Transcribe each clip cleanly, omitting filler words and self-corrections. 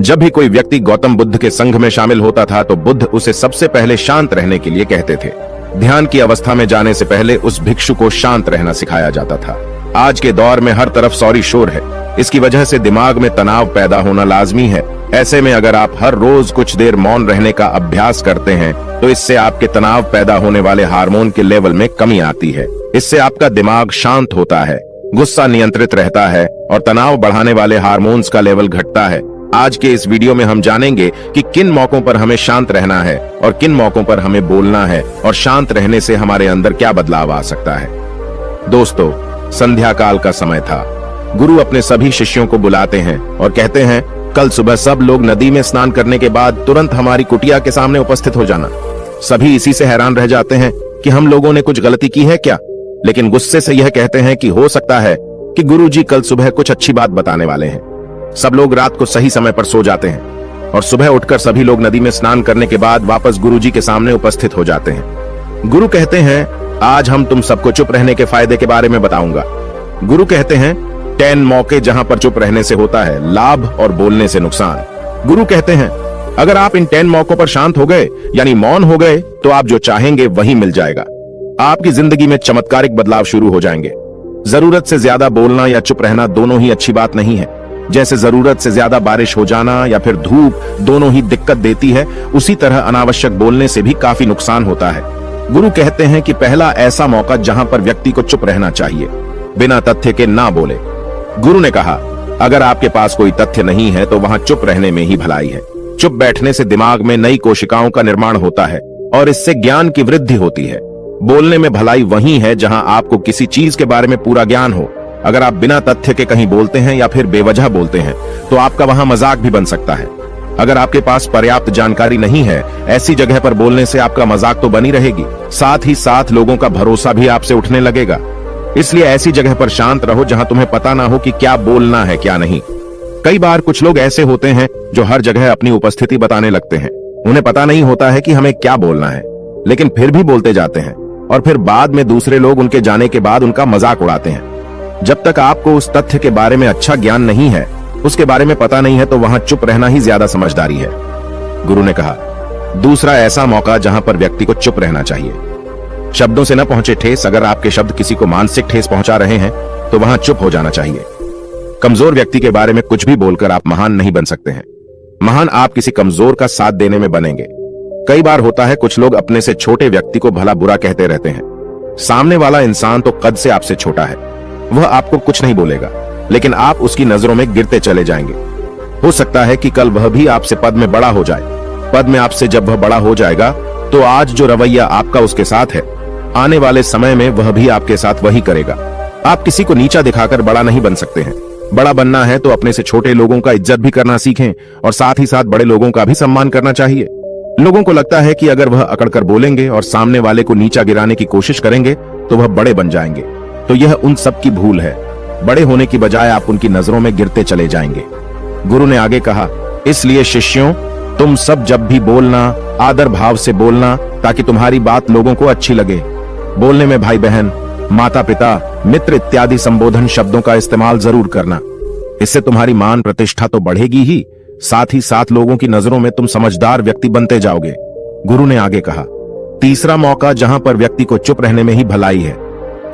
जब भी कोई व्यक्ति गौतम बुद्ध के संघ में शामिल होता था तो बुद्ध उसे सबसे पहले शांत रहने के लिए कहते थे। ध्यान की अवस्था में जाने से पहले उस भिक्षु को शांत रहना सिखाया जाता था। आज के दौर में हर तरफ सौरी शोर है। इसकी वजह से दिमाग में तनाव पैदा होना लाजमी है। ऐसे में अगर आप हर रोज कुछ देर मौन रहने का अभ्यास करते हैं तो इससे आपके तनाव पैदा होने वाले हार्मोन के लेवल में कमी आती है। इससे आपका दिमाग शांत होता है, गुस्सा नियंत्रित रहता है और तनाव बढ़ाने वाले हार्मोन्स का लेवल घटता है। आज के इस वीडियो में हम जानेंगे कि किन मौकों पर हमें शांत रहना है और किन मौकों पर हमें बोलना है और शांत रहने से हमारे अंदर क्या बदलाव आ सकता है। दोस्तों, संध्या काल का समय था। गुरु अपने सभी शिष्यों को बुलाते हैं और कहते हैं, कल सुबह सब लोग नदी में स्नान करने के बाद तुरंत हमारी कुटिया के सामने उपस्थित हो जाना। सभी इसी से हैरान रह जाते हैं कि हम लोगों ने कुछ गलती की है क्या, लेकिन गुस्से से यह कहते हैं कि हो सकता है कि गुरुजी कल सुबह कुछ अच्छी बात बताने वाले हैं। सब लोग रात को सही समय पर सो जाते हैं और सुबह उठकर सभी लोग नदी में स्नान करने के बाद वापस गुरुजी के सामने उपस्थित हो जाते हैं। गुरु कहते हैं, आज हम तुम सबको चुप रहने के फायदे के बारे में बताऊंगा। गुरु कहते हैं, 10 मौके जहां पर चुप रहने से होता है लाभ और बोलने से नुकसान। गुरु कहते हैं, अगर आप इन 10 मौकों पर शांत हो गए यानी मौन हो गए तो आप जो चाहेंगे वही मिल जाएगा। आपकी जिंदगी में चमत्कारिक बदलाव शुरू हो जाएंगे। जरूरत से ज्यादा बोलना या चुप रहना दोनों ही अच्छी बात नहीं है। जैसे जरूरत से ज्यादा बारिश हो जाना या फिर धूप दोनों ही दिक्कत देती है, उसी तरह अनावश्यक बोलने से भी काफी नुकसान होता है। गुरु कहते हैं कि पहला ऐसा मौका जहां पर व्यक्ति को चुप रहना चाहिए, बिना तथ्य के ना बोले। गुरु ने कहा, अगर आपके पास कोई तथ्य नहीं है तो वहां चुप रहने में ही भलाई है। चुप बैठने से दिमाग में नई कोशिकाओं का निर्माण होता है और इससे ज्ञान की वृद्धि होती है। बोलने में भलाई वही है जहां आपको किसी चीज के बारे में पूरा ज्ञान हो। अगर आप बिना तथ्य के कहीं बोलते हैं या फिर बेवजह बोलते हैं तो आपका वहां मजाक भी बन सकता है। अगर आपके पास पर्याप्त जानकारी नहीं है, ऐसी जगह पर बोलने से आपका मजाक तो बनी रहेगी, साथ ही साथ लोगों का भरोसा भी आपसे उठने लगेगा। इसलिए ऐसी जगह पर शांत रहो जहां तुम्हें पता ना हो कि क्या बोलना है क्या नहीं। कई बार कुछ लोग ऐसे होते हैं जो हर जगह अपनी उपस्थिति बताने लगते हैं। उन्हें पता नहीं होता है कि हमें क्या बोलना है, लेकिन फिर भी बोलते जाते हैं और फिर बाद में दूसरे लोग उनके जाने के बाद उनका मजाक उड़ाते हैं। जब तक आपको उस तथ्य के बारे में अच्छा ज्ञान नहीं है, उसके बारे में पता नहीं है, तो वहां चुप रहना ही ज्यादा समझदारी है। गुरु ने कहा, दूसरा ऐसा मौका जहां पर व्यक्ति को चुप रहना चाहिए। शब्दों से न पहुंचे ठेस। अगर आपके शब्द किसी को मानसिक ठेस पहुंचा रहे हैं तो वहां चुप हो जाना चाहिए। कमजोर व्यक्ति के बारे में कुछ भी बोलकर आप महान नहीं बन सकते हैं। महान आप किसी कमजोर का साथ देने में बनेंगे। कई बार होता है कुछ लोग अपने से छोटे व्यक्ति को भला बुरा कहते रहते हैं। सामने वाला इंसान तो कद से आपसे छोटा है, वह आपको कुछ नहीं बोलेगा, लेकिन आप उसकी नजरों में गिरते चले जाएंगे। हो सकता है कि कल वह भी आपसे पद में बड़ा हो जाए। पद में आपसे जब वह बड़ा हो जाएगा तो आज जो रवैया आपका उसके साथ है, आने वाले समय में वह भी आपके साथ वही करेगा। आप किसी को नीचा दिखाकर बड़ा नहीं बन सकते हैं। बड़ा बनना है तो अपने से छोटे लोगों का इज्जत भी करना सीखें और साथ ही साथ बड़े लोगों का भी सम्मान करना चाहिए। लोगों को लगता है कि अगर वह अकड़कर बोलेंगे और सामने वाले को नीचा गिराने की कोशिश करेंगे तो वह बड़े बन जाएंगे, तो यह उन सब की भूल है। बड़े होने की बजाय आप उनकी नजरों में गिरते चले जाएंगे। गुरु ने आगे कहा, इसलिए शिष्यों, तुम सब जब भी बोलना आदर भाव से बोलना ताकि तुम्हारी बात लोगों को अच्छी लगे। बोलने में भाई बहन, माता पिता, मित्र इत्यादि संबोधन शब्दों का इस्तेमाल जरूर करना। इससे तुम्हारी मान प्रतिष्ठा तो बढ़ेगी ही साथ लोगों की नजरों में तुम समझदार व्यक्ति बनते जाओगे। गुरु ने आगे कहा, तीसरा मौका जहां पर व्यक्ति को चुप रहने में ही भलाई है।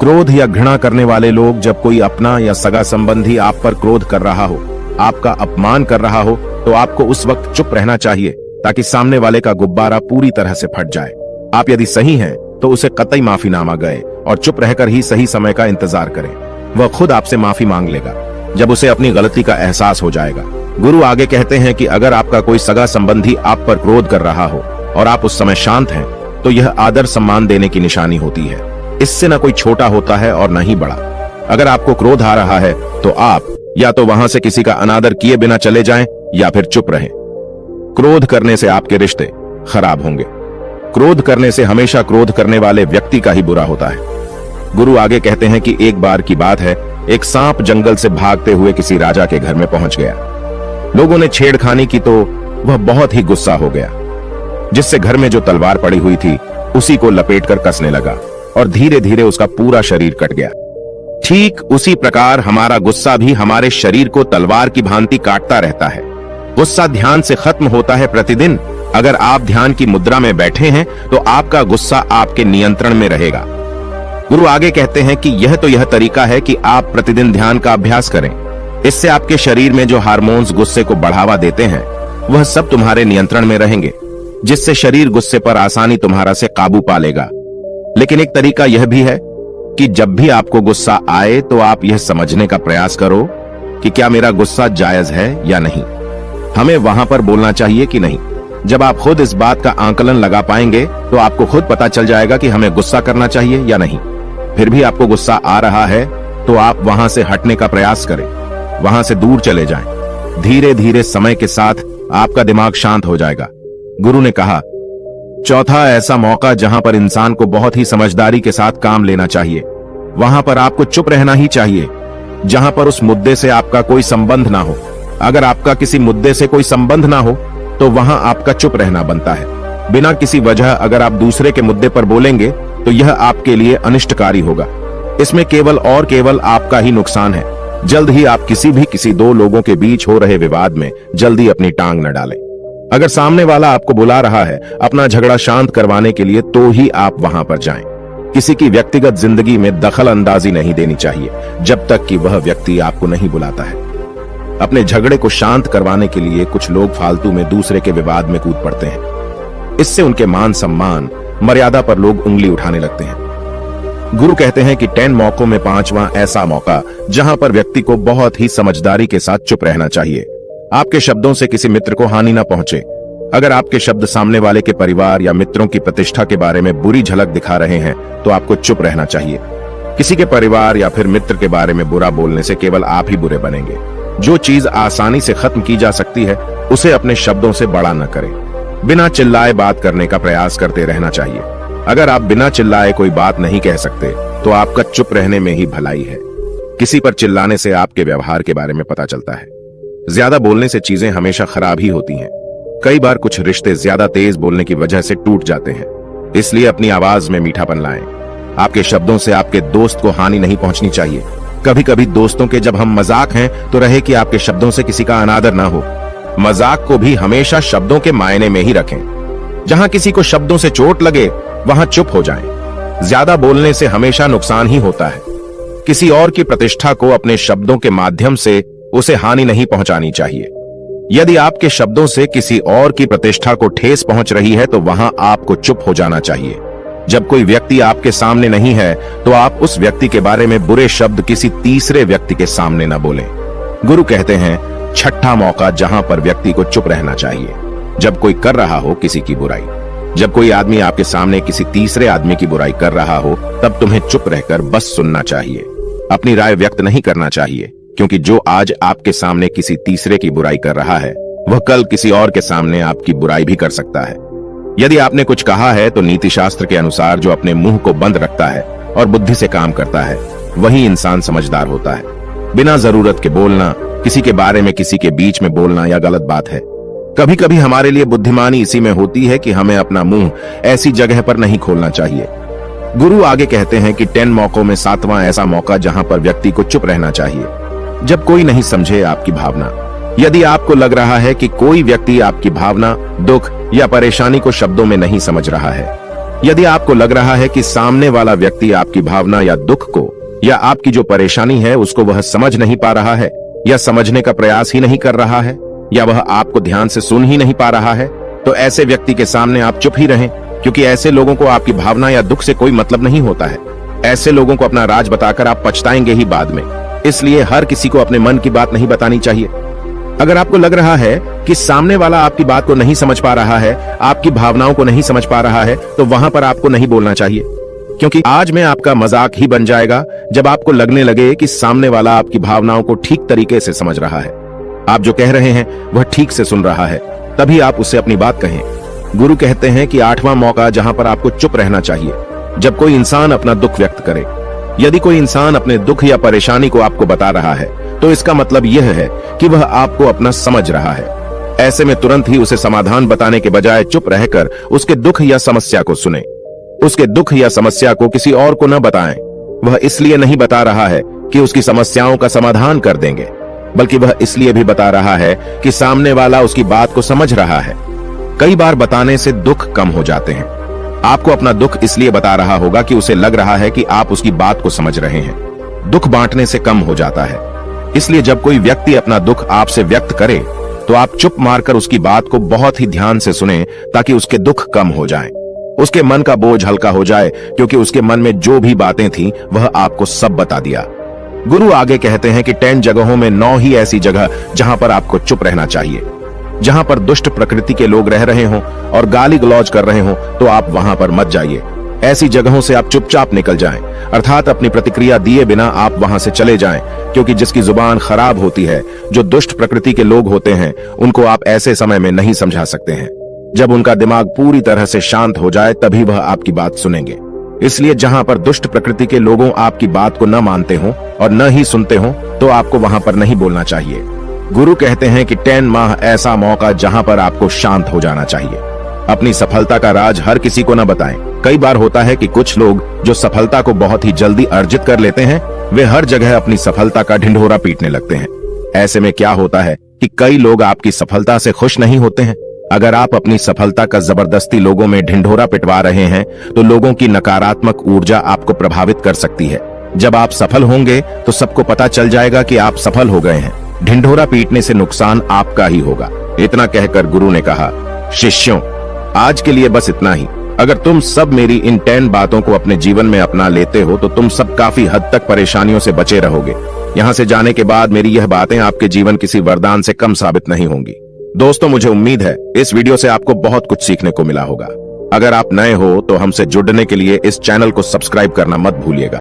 क्रोध या घृणा करने वाले लोग, जब कोई अपना या सगा संबंधी आप पर क्रोध कर रहा हो, आपका अपमान कर रहा हो, तो आपको उस वक्त चुप रहना चाहिए ताकि सामने वाले का गुब्बारा पूरी तरह से फट जाए। आप यदि सही हैं तो उसे कतई माफीनामा गए और चुप रहकर ही सही समय का इंतजार करें। वह खुद आपसे माफी मांग लेगा जब उसे अपनी गलती का एहसास हो जाएगा। गुरु आगे कहते हैं कि अगर आपका कोई सगा संबंधी आप पर क्रोध कर रहा हो और आप उस समय शांत हैं, तो यह आदर सम्मान देने की निशानी होती है। इससे न कोई छोटा होता है और न ही बड़ा। अगर आपको क्रोध आ रहा है तो आप या तो वहां से किसी का अनादर किए बिना चले जाएं या फिर चुप रहें। क्रोध करने से आपके रिश्ते खराब होंगे। क्रोध करने से हमेशा क्रोध करने वाले व्यक्ति का ही बुरा होता है। गुरु आगे कहते हैं कि एक बार की बात है, एक सांप जंगल से भागते हुए किसी राजा के घर में पहुंच गया। लोगों ने छेड़खानी की तो वह बहुत ही गुस्सा हो गया, जिससे घर में जो तलवार पड़ी हुई थी उसी को लपेटकर कसने लगा और धीरे धीरे उसका पूरा शरीर कट गया। ठीक उसी प्रकार हमारा गुस्सा भी हमारे शरीर को तलवार की भांति काटता रहता है। गुस्सा ध्यान से खत्म होता है प्रतिदिन। अगर आप ध्यान की मुद्रा में बैठे हैं तो आपका गुस्सा आपके नियंत्रण में रहेगा। गुरु आगे कहते हैं कि यह तरीका है कि आप प्रतिदिन ध्यान का अभ्यास करें। इससे आपके शरीर में जो हार्मोन्स गुस्से को बढ़ावा देते हैं वह सब तुम्हारे नियंत्रण में रहेंगे, जिससे शरीर गुस्से पर आसानी तुम्हारा से काबू पा लेगा। लेकिन एक तरीका यह भी है कि जब भी आपको गुस्सा आए तो आप यह समझने का प्रयास करो कि क्या मेरा गुस्सा जायज है या नहीं, हमें वहां पर बोलना चाहिए कि नहीं। जब आप खुद इस बात का आंकलन लगा पाएंगे तो आपको खुद पता चल जाएगा कि हमें गुस्सा करना चाहिए या नहीं। फिर भी आपको गुस्सा आ रहा है तो आप वहां से हटने का प्रयास करें, वहां से दूर चले जाएं। धीरे धीरे समय के साथ आपका दिमाग शांत हो जाएगा। गुरु ने कहा, चौथा ऐसा मौका जहां पर इंसान को बहुत ही समझदारी के साथ काम लेना चाहिए, वहां पर आपको चुप रहना ही चाहिए, जहां पर उस मुद्दे से आपका कोई संबंध ना हो। अगर आपका किसी मुद्दे से कोई संबंध ना हो तो वहां आपका चुप रहना बनता है। बिना किसी वजह अगर आप दूसरे के मुद्दे पर बोलेंगे तो यह आपके लिए अनिष्टकारी होगा। इसमें केवल और केवल आपका ही नुकसान है। जल्द ही आप किसी दो लोगों के बीच हो रहे विवाद में जल्दी अपनी टांग न डालें। अगर सामने वाला आपको बुला रहा है अपना झगड़ा शांत करवाने के लिए तो ही आप वहां पर जाएं। किसी की व्यक्तिगत जिंदगी में दखल अंदाजी नहीं देनी चाहिए जब तक कि वह व्यक्ति आपको नहीं बुलाता है। अपने झगड़े को शांत करवाने के लिए कुछ लोग फालतू में दूसरे के विवाद में कूद पड़ते हैं। इससे उनके मान सम्मान मर्यादा पर लोग उंगली उठाने लगते हैं। गुरु कहते हैं कि 10 मौकों में 5वां ऐसा मौका जहां पर व्यक्ति को बहुत ही समझदारी के साथ चुप रहना चाहिए। आपके शब्दों से किसी मित्र को हानि ना पहुंचे। अगर आपके शब्द सामने वाले के परिवार या मित्रों की प्रतिष्ठा के बारे में बुरी झलक दिखा रहे हैं तो आपको चुप रहना चाहिए। किसी के परिवार या फिर मित्र के बारे में बुरा बोलने से केवल आप ही बुरे बनेंगे। जो चीज आसानी से खत्म की जा सकती है उसे अपने शब्दों से बड़ा न करें। बिना चिल्लाए बात करने का प्रयास करते रहना चाहिए। अगर आप बिना चिल्लाए कोई बात नहीं कह सकते तो आपका चुप रहने में ही भलाई है। किसी पर चिल्लाने से आपके व्यवहार के बारे में पता चलता है। ज्यादा बोलने से चीजें हमेशा खराब ही होती हैं। कई बार कुछ रिश्ते ज्यादा तेज बोलने की वजह से टूट जाते हैं। इसलिए अपनी आवाज में मीठापन लाएं। आपके शब्दों से आपके दोस्त को हानि नहीं पहुंचनी चाहिए। कभी कभी दोस्तों के जब हम मजाक हैं तो रहे कि आपके शब्दों से किसी का अनादर ना हो। मजाक को भी हमेशा शब्दों के मायने में ही रखें। जहां किसी को शब्दों से चोट लगे वहां चुप हो जाएं। ज्यादा बोलने से हमेशा नुकसान ही होता है। किसी और की प्रतिष्ठा को अपने शब्दों के माध्यम से उसे हानि नहीं पहुंचानी चाहिए। यदि आपके शब्दों से किसी और की प्रतिष्ठा को ठेस पहुंच रही है तो वहां आपको चुप हो जाना चाहिए। जब कोई व्यक्ति आपके सामने नहीं है तो आप उस व्यक्ति के बारे में बुरे शब्द किसी तीसरे व्यक्ति के सामने न बोलें। गुरु कहते हैं, छठा मौका जहां पर व्यक्ति को चुप रहना चाहिए, जब कोई कर रहा हो किसी की बुराई। जब कोई आदमी आपके सामने किसी तीसरे आदमी की बुराई कर रहा हो तब तुम्हें चुप रहकर बस सुनना चाहिए। अपनी राय व्यक्त नहीं करना चाहिए, क्योंकि जो आज आपके सामने किसी तीसरे की बुराई कर रहा है वह कल किसी और के सामने आपकी बुराई भी कर सकता है। यदि आपने कुछ कहा है तो नीति शास्त्र के अनुसार जो अपने मुंह को बंद रखता है और बुद्धि से काम करता है वही इंसान समझदार होता है। बिना जरूरत के बोलना, किसी के बारे में किसी के बीच में बोलना यह गलत बात है। कभी कभी हमारे लिए बुद्धिमानी इसी में होती है कि हमें अपना मुंह ऐसी जगह पर नहीं खोलना चाहिए। गुरु आगे कहते हैं कि 10 मौकों में 7वां ऐसा मौका जहां पर व्यक्ति को चुप रहना चाहिए, जब कोई नहीं समझे आपकी भावना। यदि आपको लग रहा है कि कोई व्यक्ति आपकी भावना, दुख या परेशानी को शब्दों में नहीं समझ रहा है, यदि आपको लग रहा है कि सामने वाला व्यक्ति आपकी भावना या दुख को या आपकी जो परेशानी है उसको वह समझ नहीं पा रहा है या समझने का प्रयास ही नहीं कर रहा है या वह आपको ध्यान से सुन ही नहीं पा रहा है, तो ऐसे व्यक्ति के सामने आप चुप ही रहें, क्योंकि ऐसे लोगों को आपकी भावना या दुख से कोई मतलब नहीं होता है। ऐसे लोगों को अपना राज बताकर आप पछताएंगे ही बाद में। इसलिए हर किसी को अपने मन की बात नहीं बतानी चाहिए। अगर आपको लग रहा है कि सामने वाला आपकी बात को नहीं समझ पा रहा है, आपकी भावनाओं को नहीं समझ पा रहा है, तो वहां पर आपको नहीं बोलना चाहिए, क्योंकि आज में आपका मजाक ही बन जाएगा जब आपको लगने लगे कि सामने वाला आपकी भावनाओं को ठीक तरीके से समझ रहा है। आप जो कह रहे हैं वह ठीक से सुन रहा है, तभी आप उससे अपनी बात कहें। गुरु कहते हैं कि 8वां मौका जहां पर आपको चुप रहना चाहिए, जब कोई इंसान अपना दुख व्यक्त करे। यदि कोई इंसान अपने दुख या परेशानी को आपको बता रहा है तो इसका मतलब यह है कि वह आपको अपना समझ रहा है। ऐसे में तुरंत ही उसे समाधान बताने के बजाय चुप रहकर उसके दुख या समस्या को सुने। उसके दुख या समस्या को किसी और को न बताएं। वह इसलिए नहीं बता रहा है कि उसकी समस्याओं का समाधान कर देंगे, बल्कि वह इसलिए भी बता रहा है कि सामने वाला उसकी बात को समझ रहा है। कई बार बताने से दुख कम हो जाते हैं। आपको अपना दुख इसलिए बता रहा होगा कि उसे लग रहा है कि आप उसकी बात को समझ रहे हैं। दुख बांटने से कम हो जाता है। इसलिए जब कोई व्यक्ति अपना दुख आपसे व्यक्त करे तो आप चुप मारकर उसकी बात को बहुत ही ध्यान से सुने, ताकि उसके दुख कम हो जाएं। उसके मन का बोझ हल्का हो जाए, क्योंकि उसके मन में जो भी बातें थीं वह आपको सब बता दिया। गुरु आगे कहते हैं कि 10 जगहों में 9 ही ऐसी जगह जहां पर आपको चुप रहना चाहिए। जहां पर दुष्ट प्रकृति के लोग रह रहे हों और गाली गलौज कर रहे हों तो आप वहां पर मत जाइए। ऐसी जगहों से आप चुपचाप निकल जाएं, अर्थात अपनी प्रतिक्रिया दिए बिना आप वहां से चले जाएं, क्योंकि जिसकी जुबान खराब होती है, जो दुष्ट प्रकृति के लोग होते हैं, उनको आप ऐसे समय में नहीं समझा सकते हैं। जब उनका दिमाग पूरी तरह से शांत हो जाए तभी वह आपकी बात सुनेंगे। इसलिए जहां पर दुष्ट प्रकृति के लोगों आपकी बात को न मानते हो और न ही सुनते हो तो आपको वहां पर नहीं बोलना चाहिए। गुरु कहते हैं कि 10 माह ऐसा मौका जहां पर आपको शांत हो जाना चाहिए। अपनी सफलता का राज हर किसी को न बताएं। कई बार होता है कि कुछ लोग जो सफलता को बहुत ही जल्दी अर्जित कर लेते हैं, वे हर जगह अपनी सफलता का ढिंढोरा पीटने लगते हैं। ऐसे में क्या होता है कि कई लोग आपकी सफलता से खुश नहीं होते हैं। अगर आप अपनी सफलता का जबरदस्ती लोगों में ढिंढोरा पिटवा रहे हैं तो लोगों की नकारात्मक ऊर्जा आपको प्रभावित कर सकती है। जब आप सफल होंगे तो सबको पता चल जाएगा कि आप सफल हो गए हैं। ढिंढोरा पीटने से नुकसान आपका ही होगा। इतना कहकर गुरु ने कहा, शिष्यों, आज के लिए बस इतना ही। अगर तुम सब मेरी इन 10 बातों को अपने जीवन में अपना लेते हो तो तुम सब काफी हद तक परेशानियों से बचे रहोगे। यहाँ से जाने के बाद मेरी यह बातें आपके जीवन किसी वरदान से कम साबित नहीं होंगी। दोस्तों, मुझे उम्मीद है इस वीडियो से आपको बहुत कुछ सीखने को मिला होगा। अगर आप नए हो तो हमसे जुड़ने के लिए इस चैनल को सब्सक्राइब करना मत भूलिएगा।